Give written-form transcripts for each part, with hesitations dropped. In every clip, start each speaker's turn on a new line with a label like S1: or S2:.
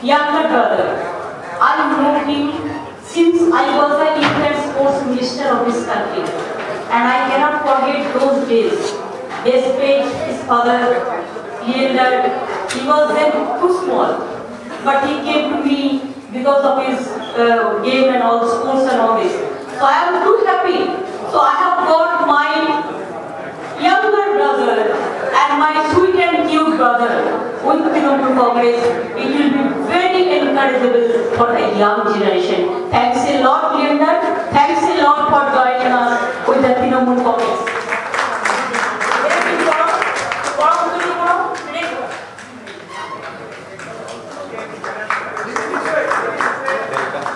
S1: younger brother. I know him since I was the youth and sports minister of this country. And I cannot forget those days. Despite his father, Leonard, he was then too small. But he came to me because of his game and all, sports and all this. So I am too happy. So I have got my younger brother and my sweet and cute brother with Trinamool Congress. It will be very encourageable for the young generation. Thanks a lot, Leonard. Thanks a lot for joining us with the Trinamool Congress.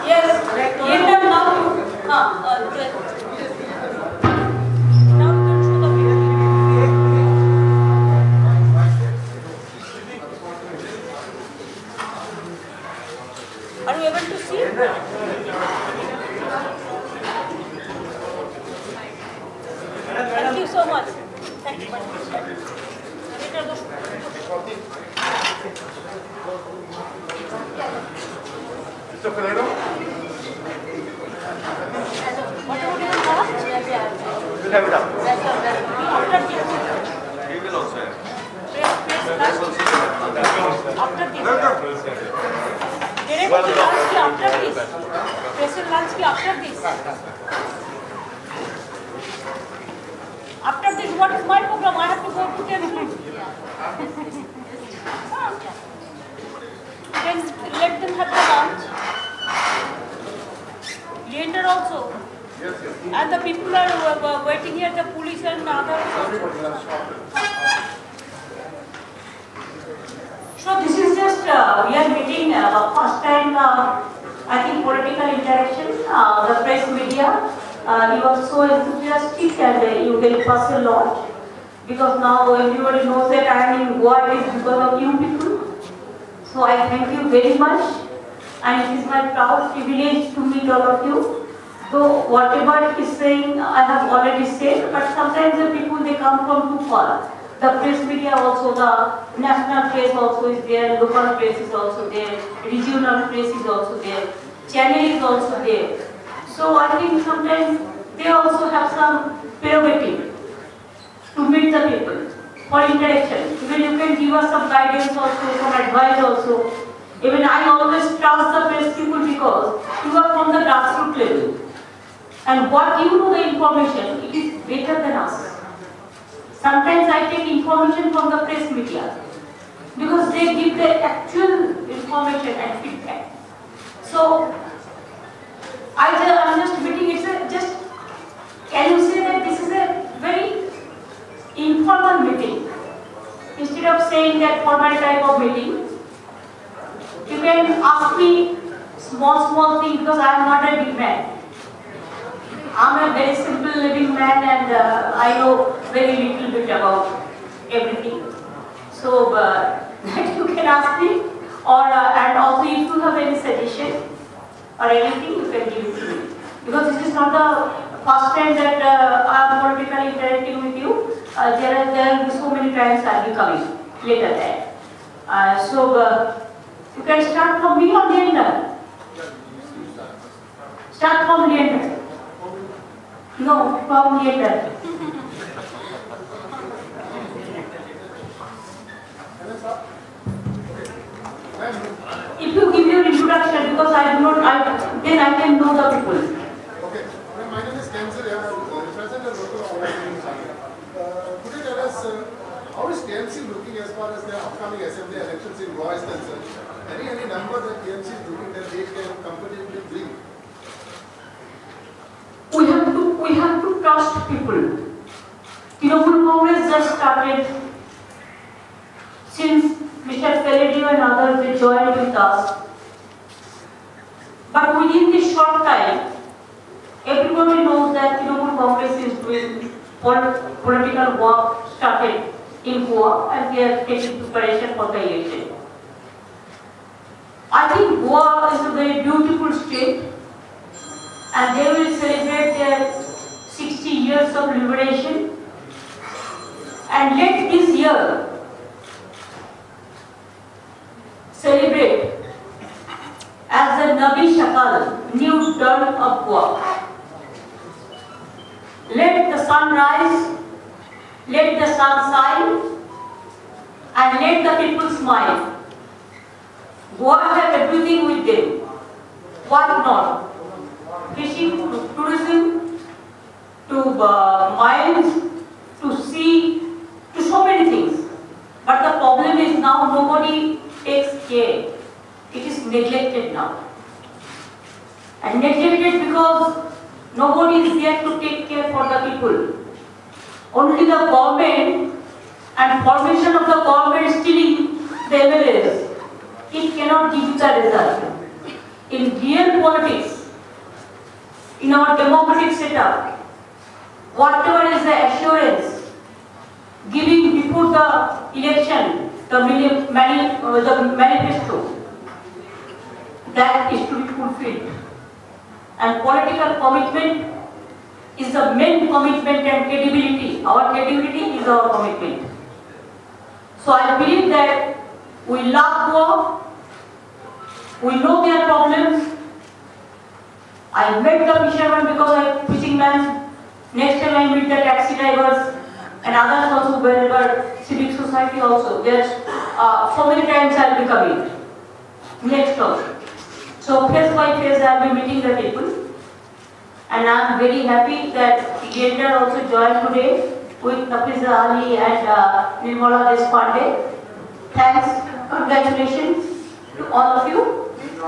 S1: Yes, Leonard now. Are you able to see? Thank you so much. Thank you.
S2: Mr. Ferrero?
S1: What about your class?
S2: We'll have it up.
S1: After this.
S2: We will also have.
S1: After this. After this. Special lunch after this. After this, what is my program? I have to go to temple. Then let them have the lunch. Later also.
S2: Yes, yes.
S1: And the people are waiting here, the police and others also. So this is just, we are meeting first time, I think political interaction, the press media. You are so enthusiastic and you will pass a lot. Because now everybody knows that I am in Goa, it is because of you people. So I thank you very much. And it is my proud privilege to meet all of you. So whatever it is saying, I have already said, but sometimes the people, they come from too far. The press media also, the national press also is there, local press is also there, regional press is also there, channel is also there. So I think sometimes they also have some prerogative to meet the people for interaction. Even you can give us some guidance also, some advice also. Even I always trust the press people because you are from the grassroots level. And what you know the information, it is better than us. Sometimes I take information from the press media because they give the actual information and feedback. So I'm just meeting, can you say that this is a very informal meeting? Instead of saying that formal type of meeting, you can ask me small things because I am not a big man. I am a very simple living man and I know very little bit about everything. So you can ask me, or and also if you have any suggestion or anything, you can give it to me. Because this is not the first time that I am politically interacting with you. There will be so many times I will be coming later there. So you can start from me or Leander? Start from Leander. No, from Leander. If you give your introduction, because I do not, then I can know the people.
S3: Okay, my name is Kenzer. I represent a local organization. Could you tell us how is TMC looking as far as the upcoming assembly elections in Goa is concerned? Any number that TMC is looking that they can competitively bring?
S1: We have to trust people. Trinamool Congress just started. Since Mr. Peladio and others, they joined with us. But within this short time, everybody knows that Trinamool Congress is doing political work started in Goa and they are taking preparation for the election. I think Goa is a very beautiful state and they will celebrate their 60 years of liberation. And let this year celebrate Nikal, new dawn of Goa. Let the sun rise, let the sun shine, and let the people smile. Goa have everything with them. What not? Fishing, to tourism, to mines, to sea, to so many things. But the problem is now nobody takes care. It is neglected now. And neglected because nobody is there to take care for the people. Only the government and formation of the government stealing the MLAs. It cannot give you the result. In real politics, in our democratic setup, whatever is the assurance giving before the election, the manifesto, that is to be fulfilled. And political commitment is the main commitment and credibility. Our credibility is our commitment. So I believe that we love Goa, we know their problems. I met the fishermen because I am fishing man. Next time I meet the taxi drivers and others also, wherever civic society also. There's so many times I will be coming. Next also. So face by face I will be meeting the people. And I am very happy that Gender also joined today with Nafiza Ali and Nirmala Deshpande. Thanks, congratulations to all of you.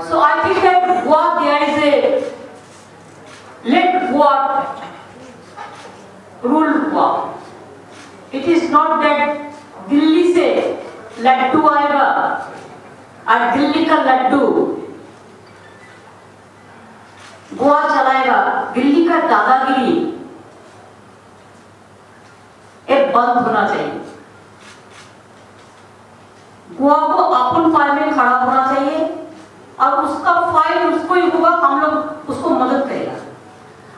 S1: So I think that Goa, there is a let Goa rule Goa. It is not that Delhi से लड्डू आएगा और दिल्ली का लड्डू गोवा चलाएगा. दिल्ली का दादागिरी एक बंद होना चाहिए. गोवा को अपन फाइल में खड़ा होना चाहिए और उसका फाइल उसको ही होगा. हम लोग उसको मदद करेगा.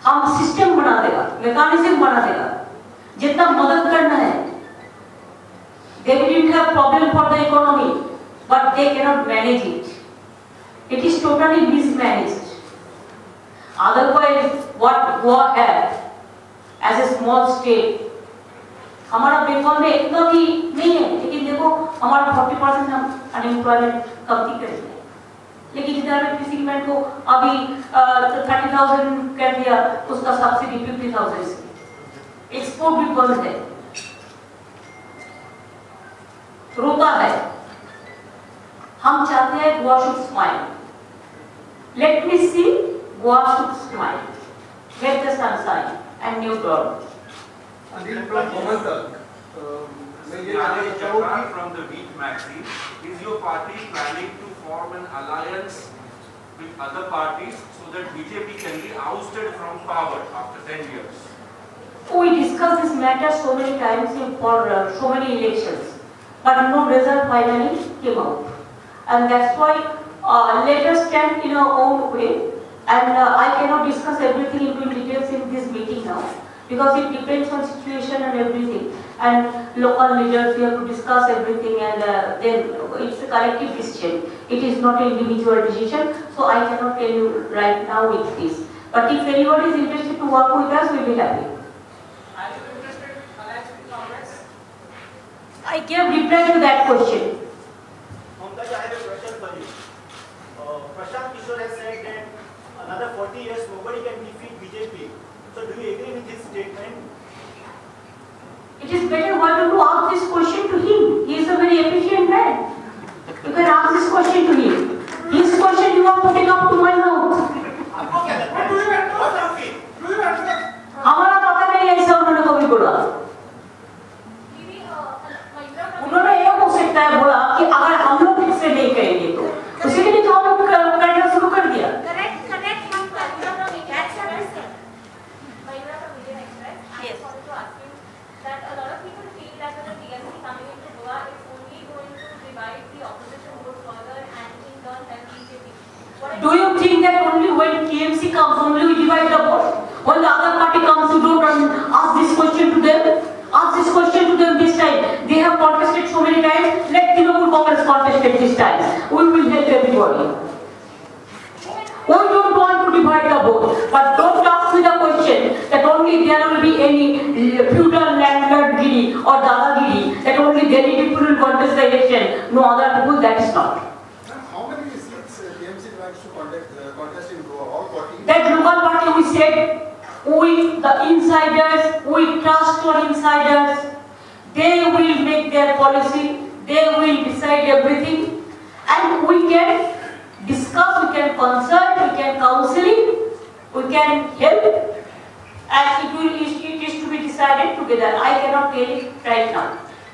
S1: हम सिस्टम बना देगा, मैकेनिज्म बना देगा. जितना मदद करना है. They didn't have problem for the economy, but they cannot manage it. It is totally mismanaged. Otherwise, what Goa has as a small state, हमारा बंगाल में इतना भी नहीं है, लेकिन देखो हमारा 40% हम अनएम्प्लॉयमेंट कम करेंगे. लेकिन जिधर फिशिंग मैन को अभी 30,000 कर दिया, उसका सब्सिडी 50,000 से. एक्सपोर्ट भी बंद है, रोता है. हम चाहते हैं Goa should smile. Let me see Goa should smile. Let the sun shine and new dawn.
S4: From the Wheat Maxi, is your party planning to form an alliance with other parties so that BJP can be ousted from power after 10 years?
S1: We discussed this matter so many times for so many elections, but no result finally came out. And that's why let us stand in our own way. And I cannot discuss everything in details in this meeting now, because it depends on situation and everything. And local leaders, we have to discuss everything, and then it's a collective decision. It is not an individual decision, so I cannot tell you right now with this. But if anybody is interested to work with us, we'll be happy.
S5: Are you interested in alliance with Congress?
S1: I gave reply to that question.
S6: Mamta, I have a question for you. Prashant Kishore has said that another 40 years nobody can defeat BJP. So do you agree with his statement?
S1: It is better why don't you ask this question to him? He is a very efficient man. You can ask this question to him. His question you are putting up to my mouth.
S6: Okay, what do you feel?
S1: हमारा पता नहीं ऐसा उन्होंने कभी बोला. उन्होंने ये हो सकता है बोला कि अगर हम लोग इससे नहीं करेंगे तो उसी के लिए तो हम लोग करना शुरू कर दिया.
S7: Correct, from Mahindra from Indian Express. Mahindra from Indian Express.
S1: Yes.
S7: I wanted to ask you that a lot of people feel that with the TMC coming into Goa, it's only going to divide the opposition vote further and in turn help BJP.
S1: Do you think that only when TMC comes, only we divide the vote? When the other party comes, you don't ask this question to them? Ask this question to them this time. They have contested so many times. Let Trinamool Congress contest this time. We will help everybody. We don't contest the election, no other people, that is not.
S3: How many seats TMC plans to contest in Goa? All 40?
S1: That local party we said, with the insiders, we trust our insiders, they will make their policy, they will decide everything, and we can discuss, we can consult, we can counseling, we can help, and it is to be decided together. I cannot tell it right now.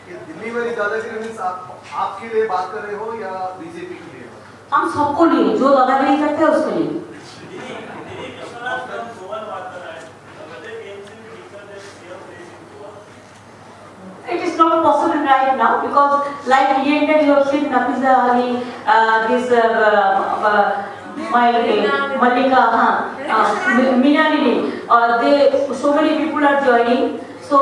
S2: Delhi वाली दादागिरी means आपके लिए बात कर रहे हो या BJP के लिए?
S1: हम सबको लिए, जो दादागिरी करते हैं उसके लिए। It is not possible right now because, like yesterday you have seen Nafiza Ali, Malika, Minalini, so many people are joining. So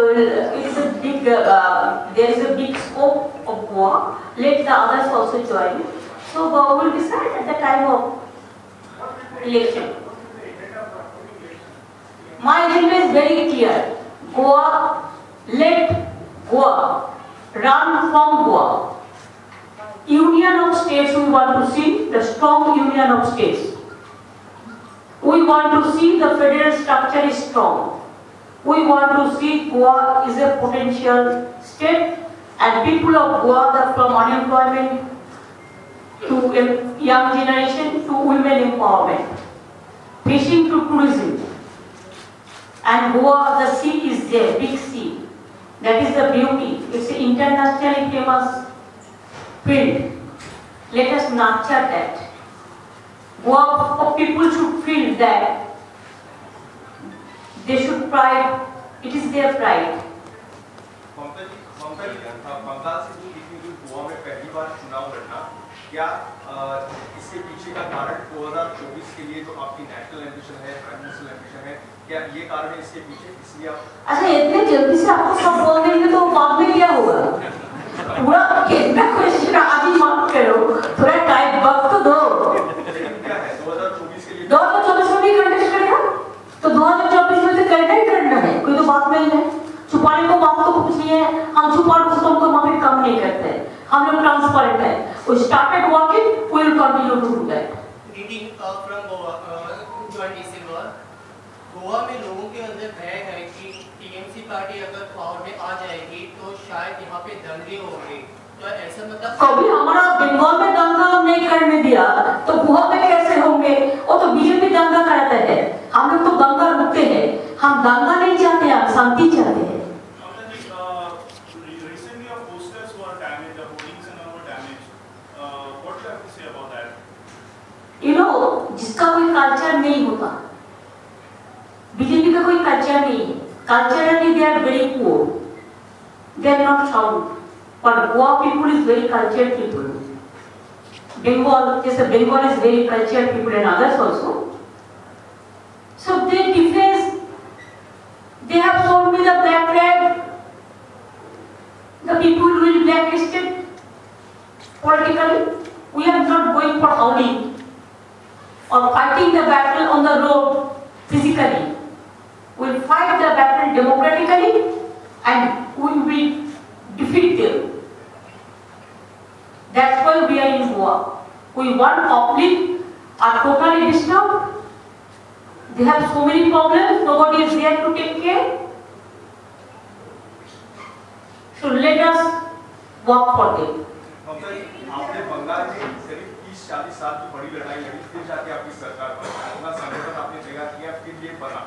S1: it is a big, there is a big scope of Goa. Let the others also join. So we will decide at the time of election. My agenda is very clear. Goa, let Goa, run from Goa. Union of states, we want to see the strong union of states. We want to see the federal structure is strong. We want to see Goa is a potential state, and people of Goa, from unemployment to a young generation to women empowerment, fishing to tourism. And Goa, the sea is there, big sea. That is the beauty. It's an internationally famous field. Let us nurture that. Goa people should feel that they should pride. It is their pride.
S2: Bengal से जो गोवा में पहली बार चुनाव लड़ना, क्या इसके पीछे का कारण 2024 के लिए जो आपकी नेशनल एम्बिशन है, नेशनल एम्बिशन है, क्या ये कारण है इसके पीछे? इसलिए आप
S1: अच्छा इतने जल्दी से आपको सब बोल देंगे तो बाद में क्या होगा? पूरा इतना क्वेश्चन आज ही मत करो, थोड़ा टाइम वक्त तो दो।
S2: क्या है 2024 के लिए?
S1: 2024 में भी कंटेस्ट करेगा? तो 2024 में तो करना ही करना है, कोई तो बात नहीं है। छुपाने को बात तो कुछ नहीं है, हम छुपाने को हमको माफी कम नहीं करते हैं, हम लोग ट्रांसपेरेंट है। We started working, we will continue to do that.
S8: Greeting from Goa, joint December. Goa में लोगों के अंदर भय है कि टीएमसी पार्टी अगर पावर में आ जाएगी तो शायद यहाँ पे दंगे होंगे, तो ऐसा मतलब
S1: कभी हमारा बंगाल में दंगा नहीं करने दिया तो गोवा में कैसे होंगे? वो तो बीजेपी दंगा कराते हैं, हम लोग तो दंगा रुकते हैं, हम दंगा नहीं चाहते, हम शांति चाहते हैं।
S9: Recently our posters were damaged, our hoardings and all were damaged. What do you have to say about that?
S1: You know, जिसका कोई कल्चर नहीं होता, बीजेपी का कोई कल्चर नहीं है, culturally they are very poor, they are not sound, but Goa people is very cultured people. Bengal, जैसे Bengal is very cultured people and others also. So they defense, they have shown me the black flag, the people will blacklisted politically. We are not going for howling or fighting the battle on the road physically. We will fight the battle democratically and we will defeat them. That's why we are in Goa. We want public are totally disturbed. They have so many problems, nobody is there to take care. So let us work for them.
S2: आपने बंगाल में करीब 30-40 साल की बड़ी लड़ाई लड़ी, फिर जाके आपकी सरकार बनी, अपना संगठन आपने तैयार किया, फिर ये बना।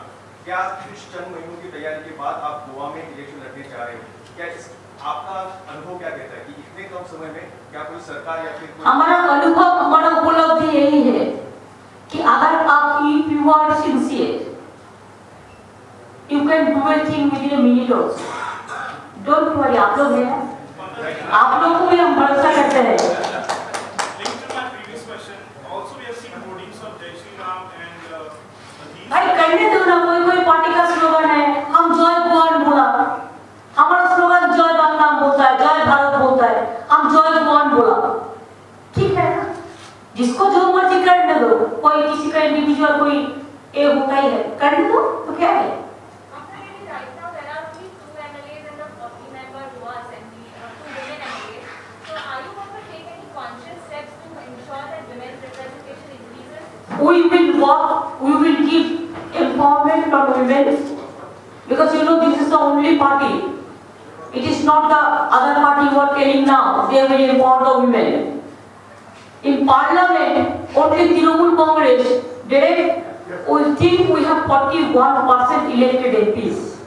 S2: क्या कुछ चंद महीनों की तैयारी के बाद आप गोवा में इलेक्शन लड़ने जा रहे हो? क्या आपका अनुभव क्या कहता है कि इतने कम समय में क्या कोई सरकार या फिर
S1: हमारा अनुभव, हमारा उपलब्धि यही है कि अगर आप if you are sincere, you can do a thing within a minute also. Don't worry, आप लोग हैं, आप लोग को भी हम भरोसा करते हैं।
S9: Linked to my previous question, also we have seen hoardings of Jai Shri Ram and
S1: भाई करने दो ना, कोई पार्टी का स्लोगन है, हम जय भगवान बोला, हमारा स्लोगन जय बांग्ला बोलता है, जय भारत बोलता है, हम जय भगवान बोला, ठीक है ना? जिसको जो मर्जी करने दो, कोई किसी का इंडिविजुअल कोई ये होता ही है, करने दो तो क्या है?
S7: Right now there are only 2 MLAs in the 40-member Goa Assembly, 2 women MLAs.
S1: We will work, we will give empowerment on women, because you know this is the only party. It is not the other party who are telling now they will empower the women. In Parliament, only Trinamool Congress, we think we have 41% elected MPs,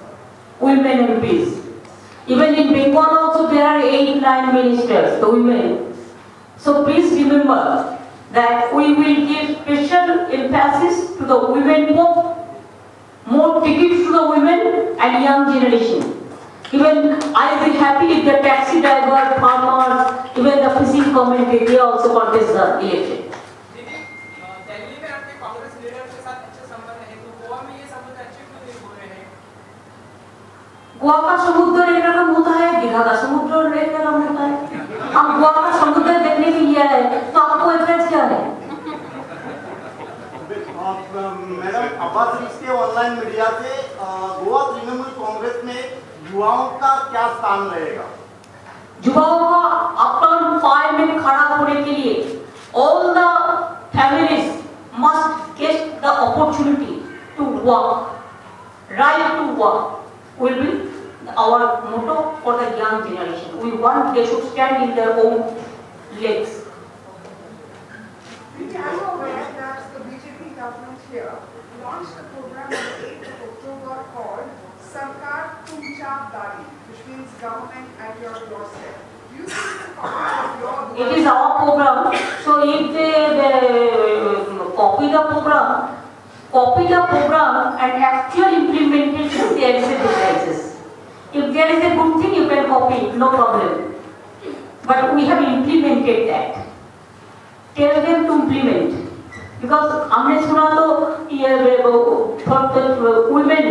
S1: women MPs. Even in Bengal also there are 8-9 ministers, the women. So please remember that we will give special emphasis to the women vote, more tickets to the women and young generation. Even I will be happy if the taxi driver, farmers, even the fishing community, they also contest the election.
S5: Delhi में आपके Congress leader के साथ अच्छे संबंध हैं, तो गोवा में ये संबंध अच्छे क्यों नहीं हो रहे हैं?
S1: गोवा का समुद्र एक रकम होता है, दीघा का समुद्र एक रकम होता है। आप गोवा का समुद्र देखने के लिए आए, तो आपको एवरेज क्या है?
S6: मैडम, अब्बास रीस के ऑनलाइन मीडिया से गोवा तृणमूल कांग्रेस में युवाओं का क्या स्थान रहेगा?
S1: युवाओं का अपना पाय में खड़ा होने के लिए all the families must get the opportunity to work. Right to work will be our motto for the young generation. We want they should stand in their own legs.
S10: We are aware that the BJP government here launched a program on the 8th of October called Sarkar Tumcha Dari, which means government at your doorstep. Do you think it's a part of your...
S1: It is our program. So if they copy the program and actual implementation, there is a difference. If there is a good thing, you can copy it, no problem. But we have implemented that. Tell them to implement. Because हमने सुना तो for the women,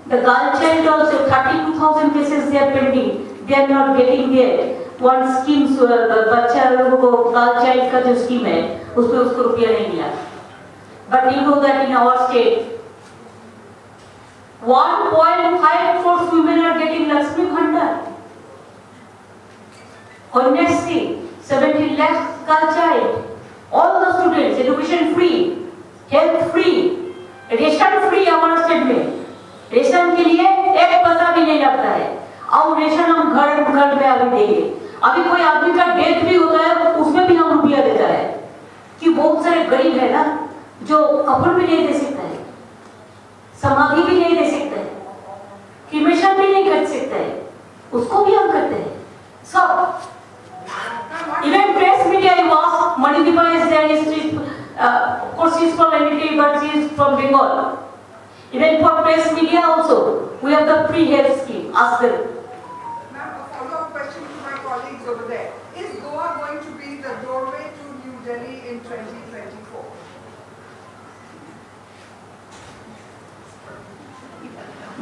S1: the girl child also 32,000 cases they are pending. They are not getting there. One scheme बच्चा लोगों को girl child का जो scheme है, उसपे उसको रुपया नहीं मिला. But you know that in our state, 1.5 crores women are getting Lakshmi Bhandar. Honestly, 70 lakhs girl child. All the students, education free, health free, ration free हमारे स्टेट में. रेशन के लिए एक पैसा भी नहीं लगता है. और रेशन हम घर घर पे अभी देंगे. अभी कोई आदमी का डेथ भी होता है, उसमें भी हम रुपया देता है. कि बहुत सारे गरीब है ना, जो कफन भी नहीं दे सकता है, समाधि भी नहीं दे सकता है, क्रिमेशन भी नहीं कर सकता है, उसको भी हम करते हैं. सब even press media you ask, Manideepa is there, of course she is from NDT but she is from Bengal. Even for press media also, we have the free health scheme, ask them.
S10: Ma'am, a follow-up question to my colleagues over there. Is Goa going to be the doorway to New Delhi in 2024?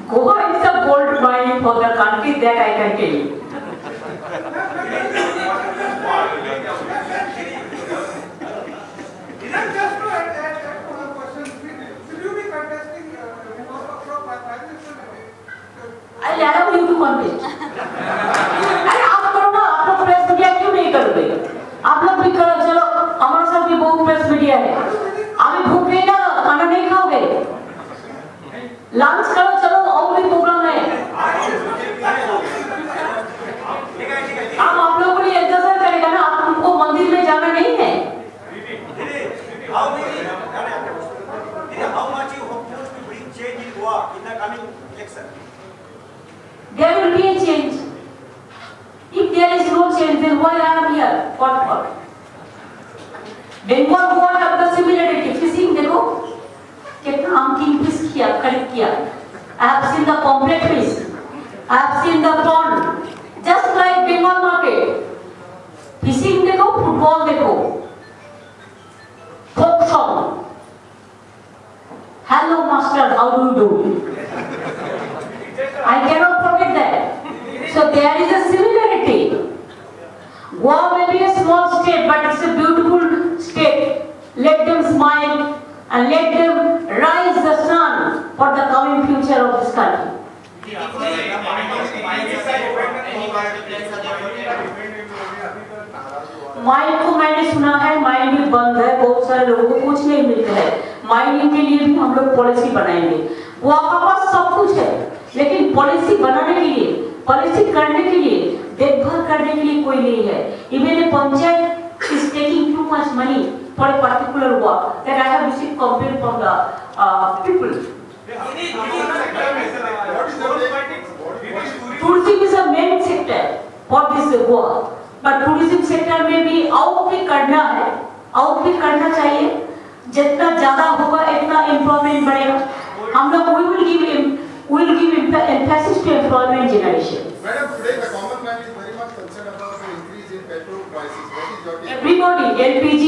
S1: Goa is a gold mine for the country, that I can tell you.
S10: Just to add one question, will you be contesting
S1: I allow you to contest. अरे आप करो ना, आप लोग press media क्यों नहीं करोगे? आप लोग भी करो, चलो हमारे साथ भी बहुत प्रेस मीडिया है. अभी भूख नहीं ना, खाना नहीं खाओगे? लंच करो, चलो और भी प्रोग्राम है. आप लोगों को लिए इंतजार करेगा ना, आपको मंदिर में जाना नहीं है.
S6: How much you hope to bring change in Goa in the coming election?
S1: There will be a change. If there is no change, then why I am here? What? Bengal Goa have the similarity. Fishing देखो, कितना हम kingfish किया, खरीद किया. I have seen the pomfret fish. I have seen the prawn. Just like Bengal market. Fishing देखो, football देखो. Folk song. Hello master, how do you do? I cannot forget that. So there is a similarity. Goa may be a small state, but it's a beautiful state. Let them smile and let them rise the sun for the coming future of this country. Mine को मैंने सुना है, mine भी बंद है, बहुत सारे लोगों को कुछ नहीं मिलता है। माइनिंग के लिए भी हम लोग पॉलिसी बनाएंगे। वो आपके पास सब कुछ है, लेकिन पॉलिसी बनाने के लिए, पॉलिसी करने के लिए, देखभाल करने के लिए कोई नहीं है। Even a panchayat is taking too much money for a particular work that I have received complaint from the people. Tourism is a main sector for this work, but tourism sector में भी out भी करना है, out भी करना चाहिए। जितना ज्यादा होगा इतना एम्प्लॉयमेंट बढ़ेगा। हम लोग will give emphasis to employment generation.
S3: Madam, today the common man is very much concerned about the increase in petrol prices. What is your take?
S1: Everybody, LPG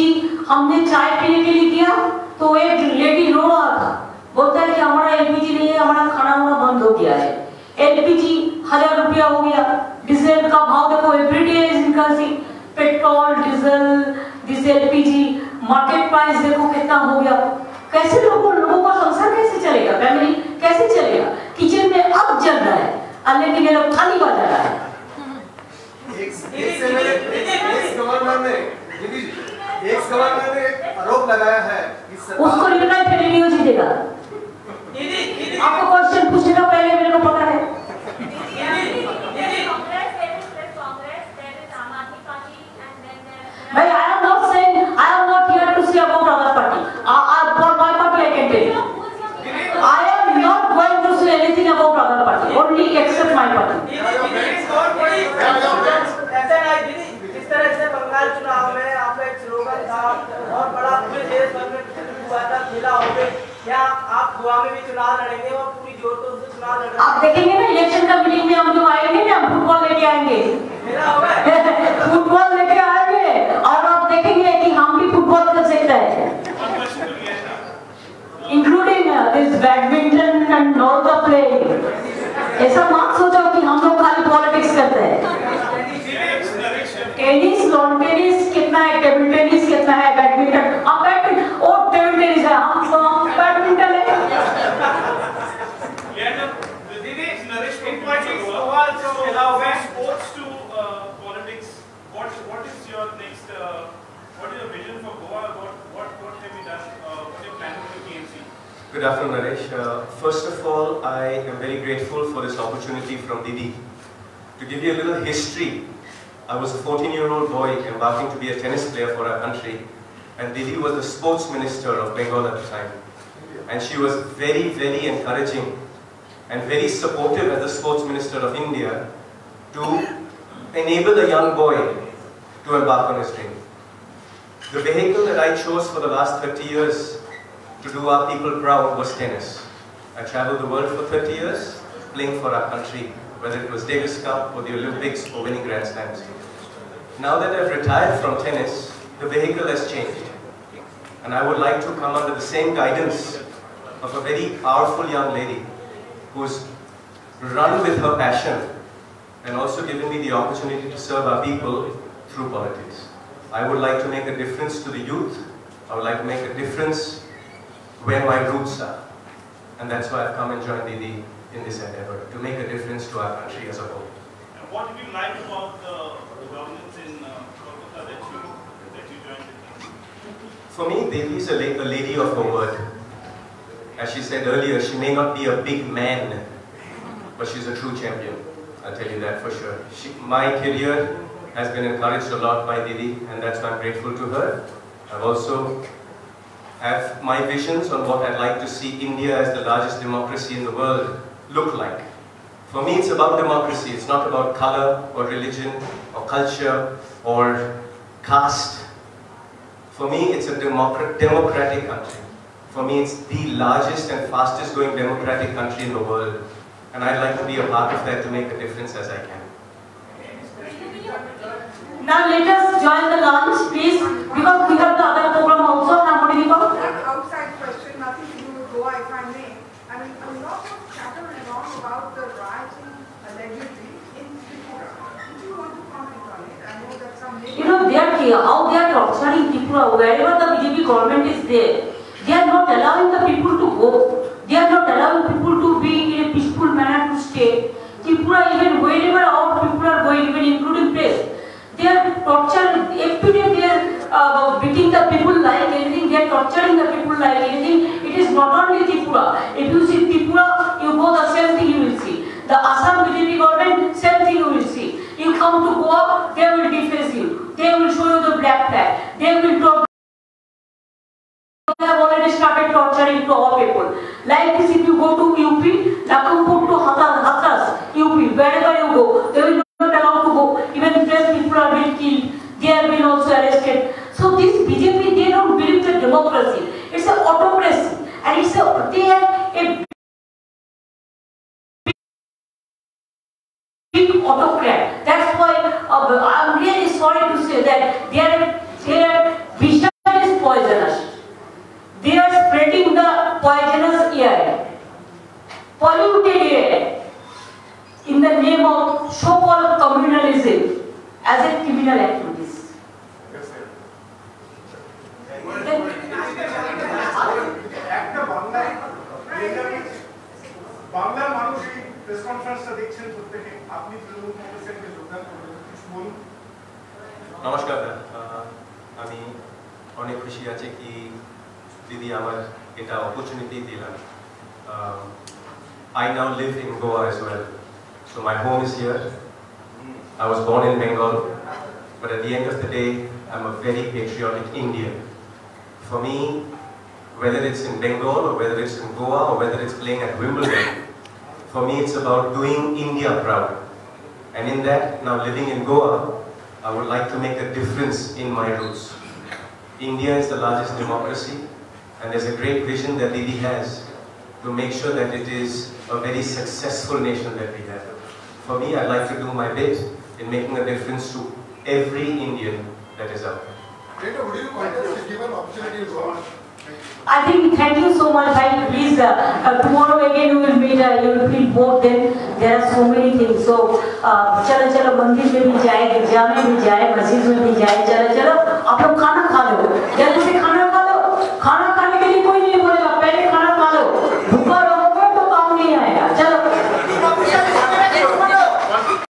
S1: हमने चाय पीने के लिए किया तो एक लेडी रो रहा था, बोलता है कि हमारा LPG नहीं है, हमारा खाना वाना बंद हो गया है। LPG 1000 रुपया हो गया। डीजल का भाव देखो, everyday is increasing. Petrol, diesel, LPG market price देखो कितना हो गया। कैसे लोगों का संसार कैसे चलेगा, फैमिली कैसे चलेगा? किचन में अब जल रहा है, लेकिन ये लोग खाली बाजार रहा है।
S11: एक्स गवर्नर ने आरोप लगाया है कि
S1: उसको रिप्लाई फिर न्यूज ही देगा। आपको क्वेश्चन पूछने का पहले मेरे को पता है। भाई I am not saying, I am not here to say about other party. For my party I can tell you. I am not going to say anything about other party. Only except my party.
S5: ऐसा नहीं दीदी, जिस तरह से बंगाल चुनाव में आपका एक स्लोगन था और बड़ा पूरे देश भर में हुआ था, खेला हो गए, क्या आप गोवा में भी चुनाव लड़ेंगे और पूरी जोर तो से चुनाव लड़ रहे हैं?
S1: आप देखेंगे ना इलेक्शन का मीटिंग में हम लोग आएंगे ना, फुटबॉल लेके आएंगे, फुटबॉल लेके आएंगे और आप देखेंगे कि हम भी फुटबॉल कर सकते हैं, including this badminton and all the play. ऐसा मत सोचो कि हम लोग खाली पॉलिटिक्स करते हैं। टेनिस, लॉन टेनिस कितना है, टेबल टेनिस कितना है, बैडमिंटन, आप बैडमिंटन और टेबल टेनिस है, हम बैडमिंटन है।
S9: Sports to politics. What is your next? What is your vision for Goa? What have you done? What are you planning for TMC?
S12: Good afternoon, Naresh. First of all, I am very grateful for this opportunity from Didi. To give you a little history, I was a 14-year-old boy embarking to be a tennis player for our country, and Didi was the sports minister of Bengal at the time. And she was very, very encouraging and very supportive as the sports minister of India to enable a young boy to embark on his dream. The vehicle that I chose for the last 30 years to do our people proud was tennis. I traveled the world for 30 years playing for our country, whether it was Davis Cup or the Olympics or winning Grand Slams. Now that I've retired from tennis, the vehicle has changed. And I would like to come under the same guidance of a very powerful young lady who's run with her passion and also given me the opportunity to serve our people through politics. I would like to make a difference to the youth. I would like to make a difference where my roots are. And that's why I've come and joined Didi in this endeavor, to make a difference to our country as a whole.
S9: And what did you like about the governance in Kolkata that you joined the team?
S12: For me, Didi is a lady of her word. As she said earlier, she may not be a big man, but she's a true champion. I'll tell you that for sure. My career has been encouraged a lot by Didi, and that's why I'm grateful to her. I've also have my visions on what I'd like to see India as the largest democracy in the world look like. For me, it's about democracy. It's not about color or religion or culture or caste. For me, it's a democratic country. For me, it's the largest and fastest growing democratic country in the world. And I'd like to be a part of that to make a difference as I can.
S1: Now let us join the lunch, please, because we have the other program also. Now, what do you call?
S10: An outside question, nothing to do with Goa, if I may. I mean, a lot of chatter went on about the rioting allegedly in Tripura. Do you want to comment on it? I know that some...
S1: You know, how they are torturing Tripura, wherever the BJP government is there, they are not allowing the people to go. They are not allowing people to be in a peaceful manner to stay. Tripura, even wherever our people are going, even including press, they are torturing, every day beating the people like anything, they are torturing the people like anything. It is not only Tripura. If you see Tripura, you go the same thing you will see. The Assam BJP government, same thing you will see. You come to Goa, they will deface you. They will show you the black flag. They will talk. They have already started torturing to all people. Like this, if you go to UP, Lakhimpur to Hathras, UP, wherever you go, they will not allow to go. Even press people are being killed. They have been also arrested. So this BJP, they don't believe in democracy. It's an autocracy, and it's they have a big autocrat. That's why I'm really sorry to say that their vision is poisonous. They are spreading the poisonous air, polluted air, in the name of so-called communalism as a criminal activities.
S3: বাংলার মানুষ এই press কনফারেন্সটা দেখছেন প্রত্যেকে আপনি তৃণমূল কংগ্রেসের যে যোগদান করবেন কিছু বলুন।
S12: নমস্কার, আমি অনেক খুশি আছি কি দিদি আমার এটা অপরচুনিটি দিলেন। I now live in Goa as well, so my home is here. I was born in Bengal, but at the end of the day, I'm a very patriotic Indian. For me, whether it's in Bengal or whether it's in Goa or whether it's playing at Wimbledon, for me it's about doing India proud. And in that, now living in Goa, I would like to make a difference in my roots. India is the largest democracy, and there's a great vision that Didi has to make sure that it is a very successful nation that we have. For me, I'd like to do my bit in making a difference to every Indian that is out there.
S3: Later, would you contest if given opportunity to go on?
S1: I think, thank you so much, bhai. Please, tomorrow again we will meet, you will feel both then. There are so many things. So, चलो मंदिर में भी जाए, गिरजा में भी जाए, मस्जिद में भी जाए, चलो आप लोग खाना